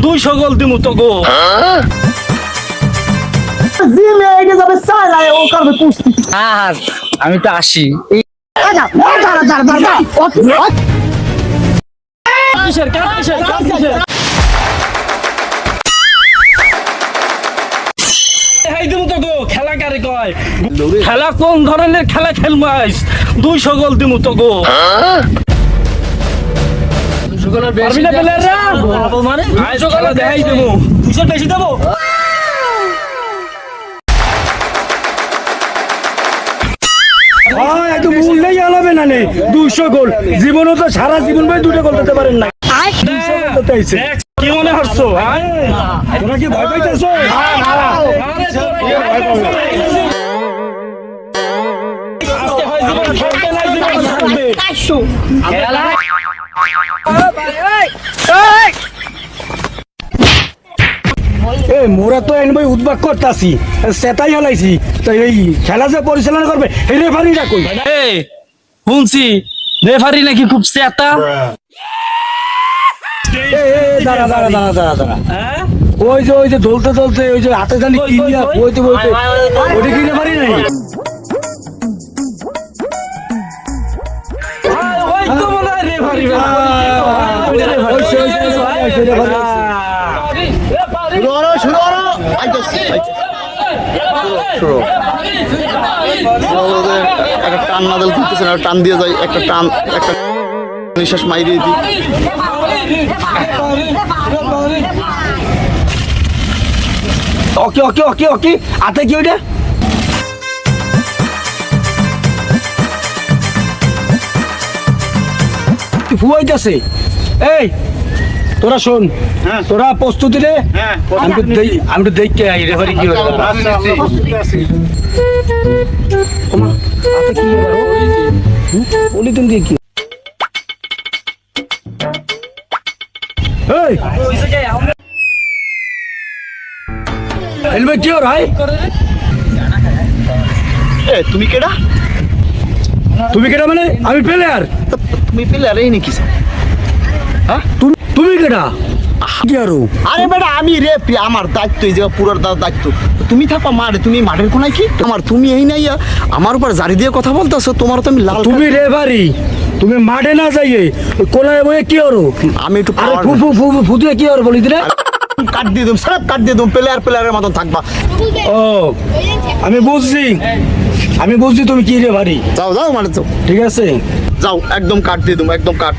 200 গোল দিমু তো গো। জিমে এগে যাবে চালাই ও করবে কুস্তি। হ্যাঁ আমি তো আসি। খেলা কোন ধরনের খেলা খেলবো? 200 গোল দিমু তো গো। বেশি দেবো। একটু মূল্যেই আলাবে না নে 200 গোল। জীবনও তো সারা জীবন ভাই 2টা গোল দিতে পারেন না। কি মনে হচ্ছো? তোরা কি ভয় পাইতেছো? মোরা তো এন ভাই উদ্বাগ করতেছি, সেটাই হলাইছি। তো এই খেলা যে পরিচালনা করবে এই রেফারিটা কই? শুনছি রেফারি নাকি খুব চেতা। দাঁড়া দাঁড়া দাঁড়া দাঁড়া দাঁড়া, ওই যে দলতে দলতে ওই যে হাতে জানি কি নিয়ে বইতে বইতে ওটা কি রেফারি নাই? টান না দিলে দিতেছে না, টান দিয়ে যায় একটা টান, একটা নিঃশ্বাস মাইরিয়ে দিই। ওকে ওকে ওকে ওকে, হাতে কি ওইটা? ফুয়াইতেছে। এই তোরা শোন, তোরা প্রস্তুতি রে। আমি তো দেখতে আই রেফারি কি হয়। পলিথিন দিয়ে কি? হেলমেট কি ওর ভাই? তুমি কেডা? তুমি কেডা মানে? আমি প্লেয়ার। তুমি প্লেয়ার এই নাকি? হ্যাঁ তুমি কেডা? কি আরো? আরে বেটা আমি রেফারি, আমার দায়িত্ব এই জায়গা পুরো দায়িত্ব। তুমি থাকো মাঠে, তুমি মাঠের কোনায় কি আমার? তুমি এই নাই আমার উপর জারি দিয়ে কথা বলতেছো। তোমার তো আমি লাল। তুমি রেফারি, তুমি মাঠে না যাইয়ে কোনায় বয়ে কি আরো? আমি একটু ফুটিয়ে কি আর বলি দিলে কাট দিয়ে দিম, সব কাট দিয়ে দিম। প্লেয়ারের মতন থাকবা। ও আমি বুঝছি তুমি কি রেফারি। যাও যাও মানে যাও, ঠিক আছে যাও একদম কাট দিয়ে দিম, একদম কাট।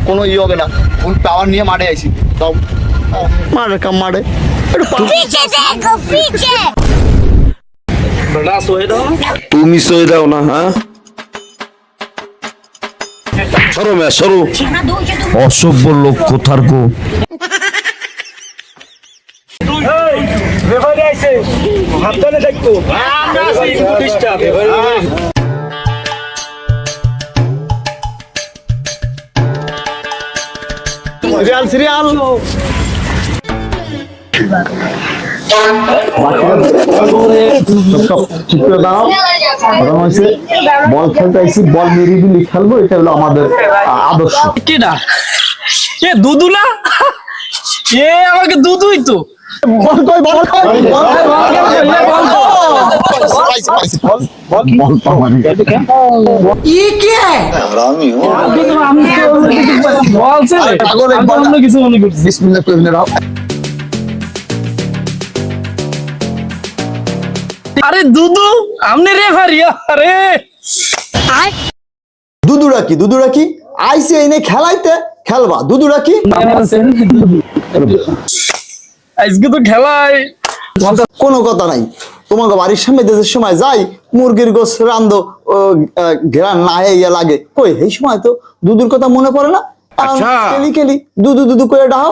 কোনো ই হবে না। ফুল পাওয়ার নিয়ে মাঠে আইছি। যাও মারে কাম মারে। তুমি সই দাও না? হ্যাঁ সরো মেয়া সরো, অসভ্য লোক কোথার গো। রেফারি আইছে, সাবধানে দেখতো। সিরিয়াল বল খেলতে আইছি, বল নিরিবিলি খেলবো, এটা হলো আমাদের আদর্শ। কেডা? এ দুদুলা? এ আমাকে দুদুই তো। আরে দুদু আমনে রেফারি? আরে দুদুরা কি আইসে এনে খেলাইতে, খেলবা। দুদুরা কি আজকে তো খেলায় কোনো কথা নাই। তোমাকে বাড়ির সামনে দেশের সময় যাই, মুরগির গোস রান্ধো, ঘেরান না ইয়া লাগে, কই এই সময় তো দুদুর কথা মনে পড়ে না? কেলি দুদু করে ডাও।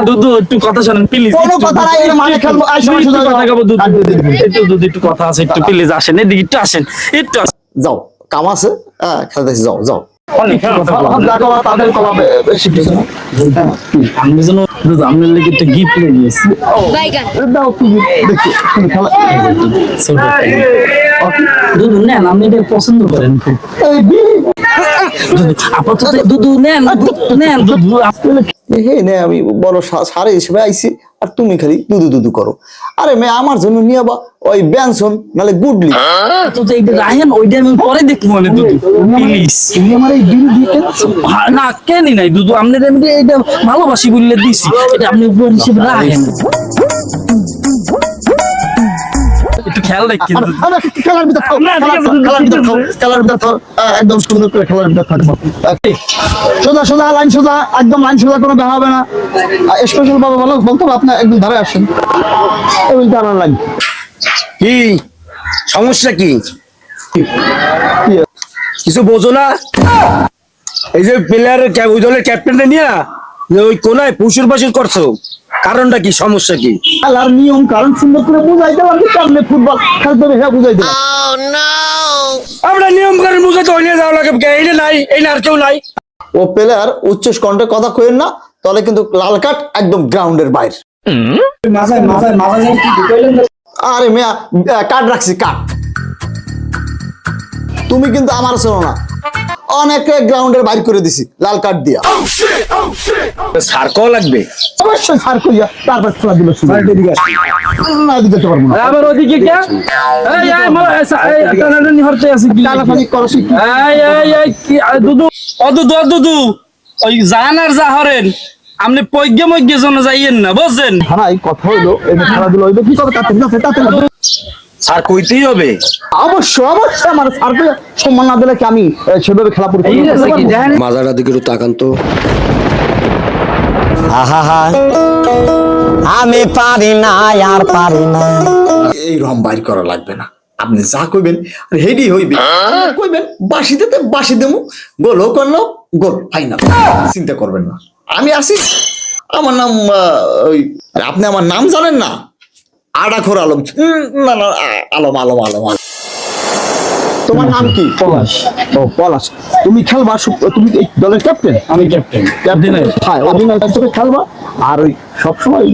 দুদু একটু কথা শোনেন প্লিজ। কোনো কথা নাই, মানে খেলবো। একটু কথা আছে, একটু প্লিজ আসেন এদিকে, একটু আসেন, একটু যাও, কাম আছে, খেলতেছি, যাও যাও। আমি যেন আপনার লেগে একটা গিফট নিয়ে গিয়েছি। দুধু নেন, আপনি এটা পছন্দ করেন খুব। আপাতত দুধু নেন, দুধু হে নে আমি বড় সারে হিসেবে আইছি আর তুমি খালি দুদু দুদু করো। আরে মেয়ে আমার জন্য নিয়ে বা ওই ব্যানসন নালে গুডলি। তো এইটা রাহেন ওইটা আমি পরে দেখবো মানে দুদু প্লিজ। তুমি আমার এই বিল দিতে না কেনই নাই দুদু আপনি এটা ভালোবাসি বললে দিছি এটা আপনি উপর হিসেবে রাখেন একটু খেয়াল রাখেন খেলার ভিতর থাও, খেলার ভিতর থাও, একদম সুন্দর করে খেলার ভিতর থাকবো। সোজা সোজা লাইন সোজা, একদম লাইন সোজা কোনো দেখা হবে না। স্পেশাল ভাবে বলতে হবে আপনি একদম ধারে আসেন, এবং দাঁড়ান লাইন। কি সমস্যা কি কিছু বোঝো না? এই যে প্লেয়ারের ওই দলের ক্যাপ্টেনটা নিয়ে যে ওই কোনায় পুষুর পাশুর করছো, কারণটা কি, সমস্যা কি? খেলার নিয়ম কারণ সুন্দর করে বুঝাইতে পারবে, কেমনে ফুটবল খেলতে হবে হ্যাঁ বুঝাইতে হবে। আমরা নিয়ম কারণ বুঝাতে হইলে যাওয়া লাগে, এই নাই এই না আর কেউ নাই। ও প্লেয়ার উচ্চ কণ্ঠে কথা কইেন না, তাহলে কিন্তু লাল কার্ড একদম গ্রাউন্ডের বাইরে। আরে মিয়া কার্ড রাখছি কার্ড, তুমি কিন্তু আমার শোনো না, অনেকে গ্রাউন্ডের বাইর করে দিছি লাল কার্ড দিয়া। সার্কও লাগবে অবশ্যই সার কইয়া তারপর খেলা দিল শুরু। না দিতে পারবো না। আবার ওদিকে কে এই এই মালা এই টানাটানি হরতে আছে কি টানাটানি করো কি? এই কি দুদু দুদু ওই জান আর যা হরেন আপনি পয়গে ময়গে জন যাইয়েন না বুঝছেন। ভাই কথা হইলো এই যে খেলা দিল হইলো কি করে তাতে স্যার কইতেই হবে। অবশ্যই অবশ্যই আমার সার কইয়া সম্মান না দিলে কি আমি সেভাবে খেলা পরিচালনা করতে পারবো? মাজারা দিকে একটু তাকান তো। আমি পারি না আর পারি না। এই রকম বাইর করা লাগবে না, আপনি যা কইবেন হেডি হইবে। কইবেন বাসি দিতে বাসি দেবো, গোল হোক না গোল ফাইনাল, চিন্তা করবেন না আমি আছি। আমার নাম ওই, আপনি আমার নাম জানেন না? আড়াখোর আলম। না না আলম আলম আলম আলম। তোমার নাম কি? পলাশ। ও পলাশ, তুমি খেলবা, তুমি এই দলের ক্যাপ্টেন? আমি ক্যাপ্টেন অধিনায়ক। হ্যাঁ অধিনায়ক হিসেবে খেলবা, আর ওই সবসময়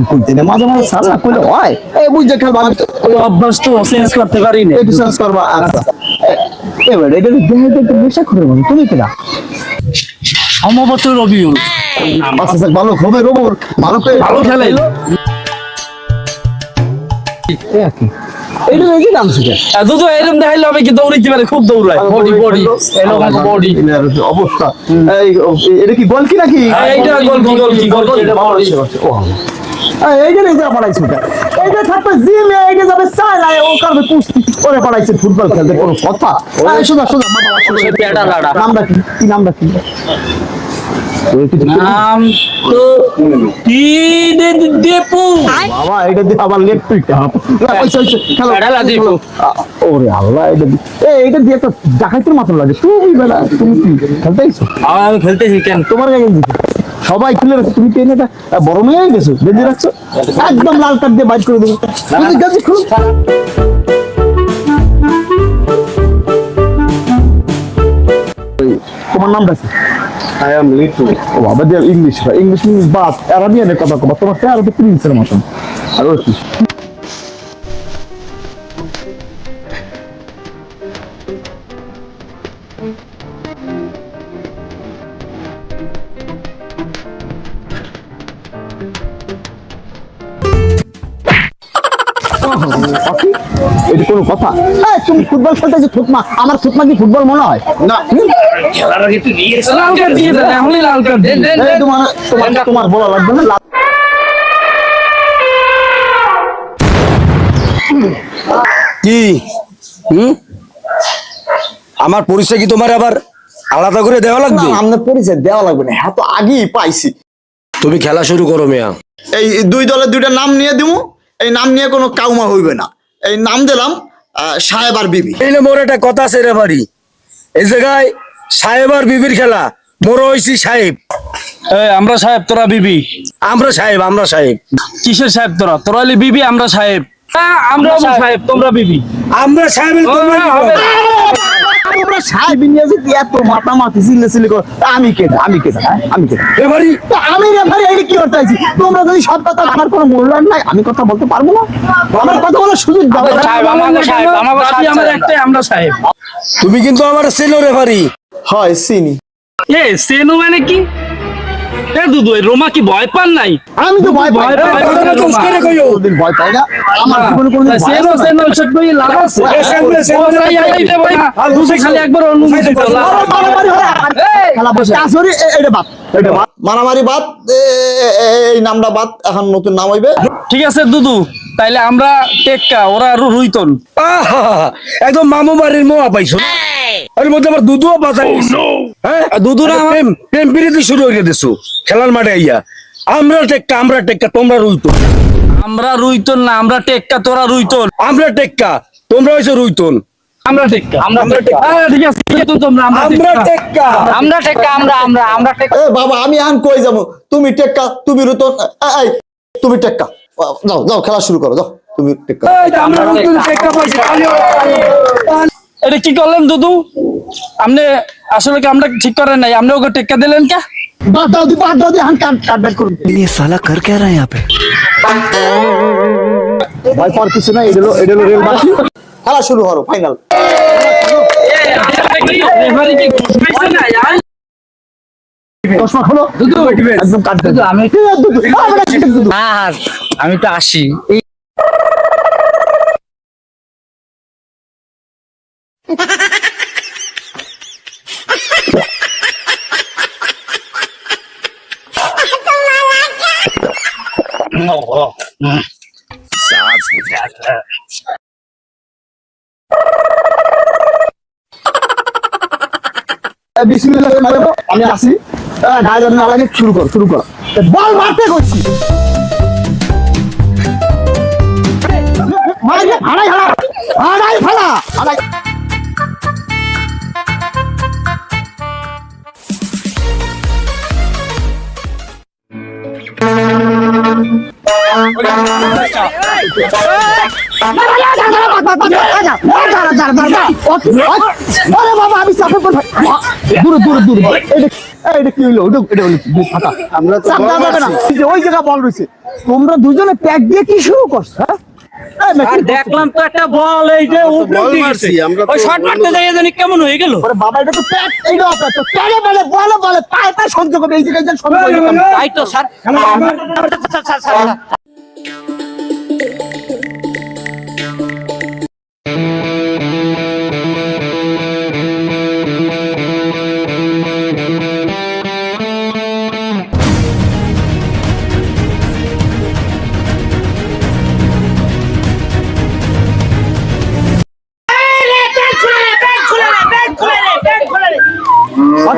কইতে না, মাঝে মাঝে সারা কইলে হয় এই বুঝে খেলবা। ওই অভ্যাস তো চেঞ্জ করতে পারি না। একটু চেঞ্জ করবা। আচ্ছা এবার এটা দেখে একটু নেশা করে বলো, তুমি কিনা সম্ভবত রবিউল। আচ্ছা ভালো হবে রবুর, ভালো করে ভালো খেলে। এইটা দেখি নাম শিখে দুদু এরকম দেখাইলে হবে কি দৌড়াইতে পারে, খুব দৌড়ায়। বডি বডি এরকম বডি অবস্থা। এটা কি গোল কি নাকি? এইটা গোল এটা ভালো হইছে। এইটা রেজা পড়াইছে, এইটা থাকবে জিমে, এইটা যাবে চালাই ও করবে কুস্তি, ওরে পড়াইছে ফুটবল খেলতে কোনো কথা? শোনা শোনা পেটা লাড়া। নামটা কি? কি নামটা কি? নাম তো কি দেপু। বাবা এটা দিয়ে আবার লেট পিটা না পয়সা হইছে খেলো। এডালা দীপু। ওরে আল্লাহ, এটা এইটা দিয়ে একটা ডাকাইতের মতন লাগে। তুমি বেলা তুমি কি খেলতেইছো? আমি খেলতেছি কেন? তোমার গায়ে দিতে সবাই খুলে রাখছো, তুমি কেন এটা বড় মেয়ে হয়ে গেছো, বেঁধে রাখছো, একদম লাল কার্ড দিয়ে বাইট করে দেবো। তুমি গাজি খুলো। তোমার নামটা কি? I am Litu. ও বাবা দিয়ে ইংলিশ বাদ আরাবিয়ানে কথা কবা, তোমার আরবি প্রিন্সের মতন। আর ওর কি এটা কোনো কথা? তুমি ফুটবল খেলতেছো থুতমা, আমার থুতমা কি ফুটবল মনে হয় না? খেলার আগে তুই দিয়েছ লাল কার্ড দিয়ে দেন, এখনই লাল কার্ড দেন। এই তোমার বলা লাগবে না। কি আমার পরিচয় কি তোমার আবার আলাদা করে দেওয়া লাগবে? আমাদের পরিচয় দেওয়া লাগবে না, হ্যাঁ তো আগেই পাইছি। তুমি খেলা শুরু করো মিয়া। এই দুই দলের দুইটা নাম নিয়ে দিমু, এই নাম নিয়ে কোনো কাউমা হইবে না। এই নাম দিলাম সাহেব আর বিবি। এই মোর একটা কথা আছে রে বাড়ি, এই জায়গায় সাহেব আর বিবির খেলা, মোর হইছি সাহেব। আমরা সাহেব তোরা বিবি। আমরা সাহেব, আমরা সাহেব। কিসের সাহেব তোরা? তোরা হলে বিবি, আমরা সাহেব। আমরা সাহেব তোমরা বিবি। আমরা সাহেব তোমরা সাহেব নিয়ে যদি এত মাতামাতি চিল্লাচিল্লি করো, আমি কে? আমি কে? আমি কে? রেফারি। আমি রেফারি, এটা কি করতে চাইছি? তোমরা যদি সব কথা, আমার কোনো মূল্যায়ন নাই, আমি কথা বলতে পারবো না, আমার কথা বলার সুযোগ দাও। সাহেব আমাকে সাহেব, আমাকে আমার একটাই, আমরা সাহেব। তুমি কিন্তু আমার চেনো রেফারি। হয় চিনি। সেনু মানে কি? এ দুদু এই রোমা কি ভয় পান নাই? আমি তো ভয় পাই না। ভয় পাই না, কথা রোমা। করে কইও। কোনোদিন ভয় পাই না। আমার জীবনে কোনোদিন ভয় সেনো আছে? সেনো সব কই লাভ আছে। ও ভাই আই দে ভাই দুসে খালি একবার অনুমতি দাও লাভ আছে। মারামারি হয় আর খেলা বসে। কাজরি এটা বাদ। এটা বাদ। মারামারি বাদ। এই নামটা বাদ। এখন নতুন নাম হইবে। ঠিক আছে দুদু, তাইলে আমরা টেক্কা ওরা রুইতন। আহা, একদম মামু বাড়ির মোয়া পাইছো এর মধ্যে আবার দুধও বাজার হ্যাঁ দুধু না আমার- প্রেম প্রেম প্রীতি শুরু হয়ে দিছো খেলার মাঠে আইয়া আমরা টেক্কা তোমরা রুইতো আমরা রুইতন না, আমরা টেক্কা তোরা রুইতন। আমরা টেক্কা তোমরা হইছো রুইতন আমরা টেক্কা আমরা টেক্কা। ঠিক আছে তো তোমরা আমরা আমরা টেক্কা টেক্কা আমরা টেক্কা আমরা টেক্কা। এ বাবা আমি এখন কই যাবো? তুমি টেক্কা, তুমি রুতন। এই তুমি টেক্কা। যাও যাও খেলা শুরু করো, যাও তুমি টেক্কা। এই যে আমরা রুইতন টেক্কা পাইছি এটা কি করলেন দুদু? আপনি আসলে কি আমরা ঠিক করেন নাই, আপনি ওকে টেক্কা দিলেন কে? বাদ দাও দি এখন কাট ব্যাক করুন। ये साला कर क्या रहा है यहाँ पे? ভয় পাওয়ার কিছু নাই, এটা হলো রেলবাসী। খেলা শুরু করো, ফাইনাল। রেফারি কি ঘুষ পাইছে না यार? চশমা খোলো। একদম কাট ব্যাক। আমি দুদু। আমি তো আসি। বিসমিল্লাহ মারবো, আমি আসি। গায়ে যেন না লাগে, শুরু কর। বল মারতে কইছি। মারলে ফাড়াই। আরে বাবা আমি চাপে পড়ে দূরে এটা কি হইলো? এটা হলো ফাটা। আমরা তো চাপ দেওয়া যাবে না। এই যে ওই জায়গা বল রইছে, তোমরা দুজনে প্যাক দিয়ে কি শুরু করছো? হ্যাঁ আর দেখলাম তো একটা বল এই যে উপরে উঠে গেছে। ওই শট মারতে যাই জানি কেমন হয়ে গেল। ওরে বাবা এটা তো প্যাক, এইটা অপেক্ষা তো প্যারে বলে পায়ে সহ্য করবে, এই জায়গায় সহ্য করবে। তাই তো স্যার।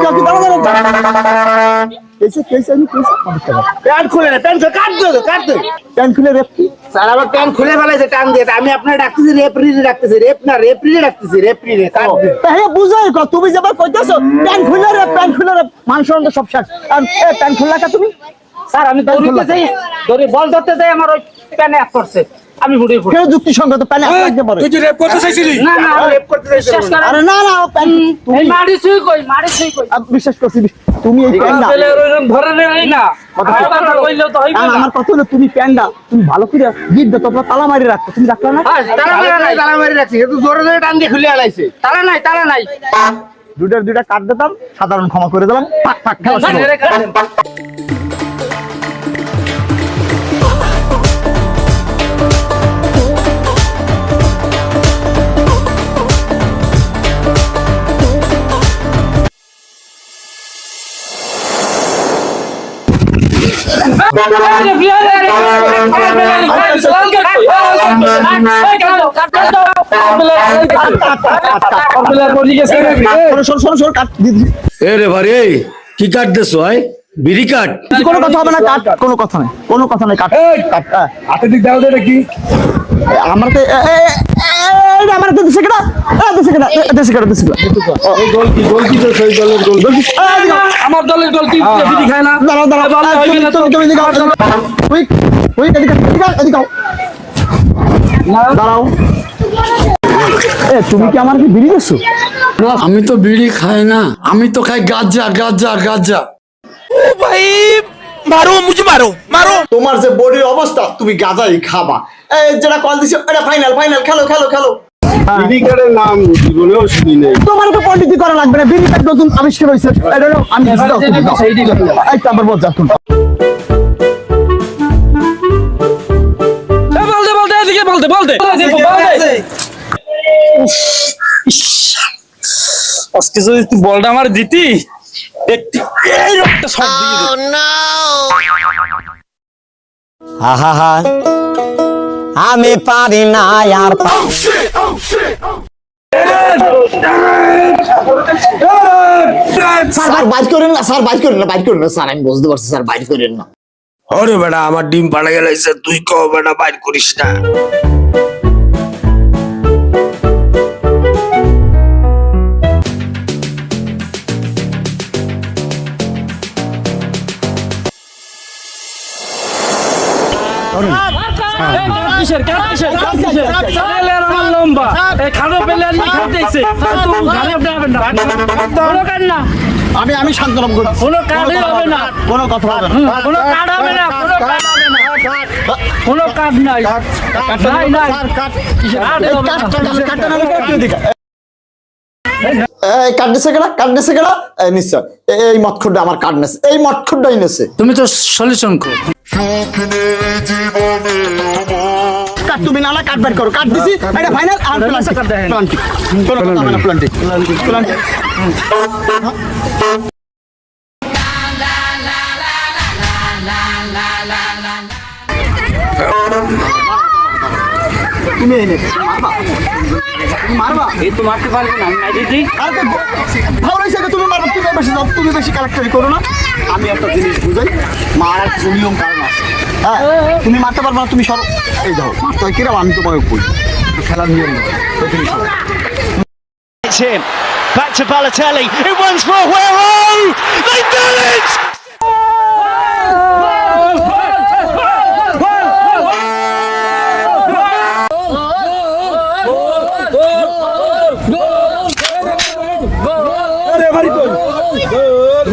ওকে দাঁড়াও। কেসে আমি প্যান্ট খুলে না প্যান্ট কাট দে প্যান্ট খুলে রেপি। স্যার আবার প্যান্ট খুলে ফেলাইছে টান দিয়ে আমি আপনার ডাকতেছি রেফারি ডাকতেছি রেফারি কাট দে হ্যাঁ বুঝাই কর, তুমি যেবার কইতাছো প্যান্ট খুলে রে মানুষ সব শেষ। প্যান্ট খুললা কা তুমি? স্যার আমি দৌড়তে যাই, বল ধরতে যাই, আমার ওই প্যানে এক করছে, আমি ঘুরে ঘুরে। কেউ যুক্তিসঙ্গত প্যান্ট লাগতে পারে। তুই যে রেপ করতে চাইছিলি না না রেপ করতে চাইছিলি বিশ্বাস করেন। আরে না ও প্যান্ট তুমি এই মারি ছুঁই কই, মারি ছুঁই কই। আমি বিশ্বাস করছি, তুমি এই প্যান্ট না। আসলে ওইরকম ধরে নেই না। কথা কইলেও তো হইবে না। আমার কথা হলো তুমি প্যান্ডা, তুমি ভালো করে গিট দাও, তোমরা তালা মারি রাখতো, তুমি রাখলা না? তালা মারি রাখছি কিন্তু জোরে টান দিয়ে খুলে আলাইছে তারা নাই। দুইটা কাট দিতাম, সাধারণ ক্ষমা করে দিলাম। ফাক খেলা শুরু। ধরে রাখেন। শোন, কাট দিদি। এ রে ভাই এই কি কাট দেছো আই বিড়ি কাট কোনো কথা হবে না, কাট। কোনো কথা নাই, কাট। কাট। হাতে দিক দাও এটা কি আমার তো আমার তো দিছে কেডা? দিছে কেডা? এই গোল কি তো সেই দলের গোল আমার দলের গোল কি বিধি খায় না। দাঁড়াও তুমি এদিকে আও। ওই এদিকে আও। দাঁড়াও। তুমি কি আমার কি বিড়ি দিছো? আমি তো বিড়ি খাই না, আমি তো খাই গাঁজা। তোমার যে বডির অবস্থা, তুমি গাঁজাই খাবা। এই যেটা কল দিছো, এটা ফাইনাল, খেলো। বিড়িকারের নাম জীবনেও শুনি নাই। তোমার তো পণ্ডিতি করা লাগবে না, বিড়ি কাঠ নতুন আবিষ্কার হয়েছে। এটা হলো আমি এই তো আবার বল যা তুমি। বলতে এদিকে বলতে আজকে যদি তুই বলটা আমার দিতি একটি এই একটা শট দিয়ে দিতি। আহা আমি পারি না আর স্যার বাইর করেন না, স্যার বাইর করেন না, বাইর করেন না স্যার, আমি বুঝতে পারছি স্যার, বাইর করেন না। ওরে বেটা আমার ডিম পাড়া গেলাইছে, তুই কও বেটা বাইর করিস না। লম্বা খানো পেলে খাইতেছে আমি শান্তনম করি, কোনো কাজই হবে না, কোনো কথা হবে না, কোনো কাজ হবে না, কোনো কাজ নাই নাই কার্ড নিছে কেডা এই নিশ্চয় এই মতখুরটা আমার কার্ড নেছে, এই মতখুরটাই নেছে। তুমি তো সলিউশন কর। কাট তুমি না কাট বের করো, কাট দিছি এটা ফাইনাল। আর প্লান্টিক কোনো কথা হবে না, প্লান্টিক। তুমি এনে মারবা, এই তো মারতে পারবে না, আমি দিদি তুমি বেশি কালেক্টারি করো না। আমি একটা জিনিস বুঝাই, মারার নিয়ম কারণ আছে। হ্যাঁ তুমি মারতে পারবে না, তুমি সরো। এই যাও মারতে হয় কিরম, আমি তোমাকে বই খেলার নিয়ম নেই। It's him. Back to Balotelli. It runs for Aguero. They've done it! Referee কই?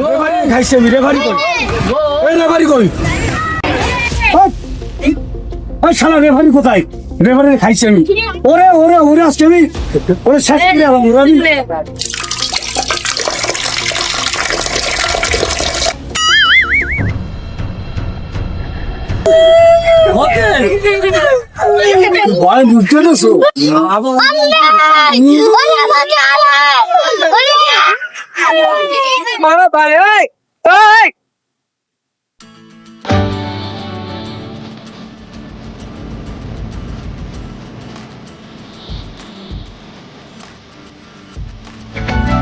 রেফারি খাইছে, রেফারি কই? এই রেফারি কই? ওই শালা রেফারি কোথায়? রেফারি খাইছে আমি। ওরে আজকে আমি ওরে শেষ করে আলাম। ভয় বুঝতে দেছো? মারা ভাই, এই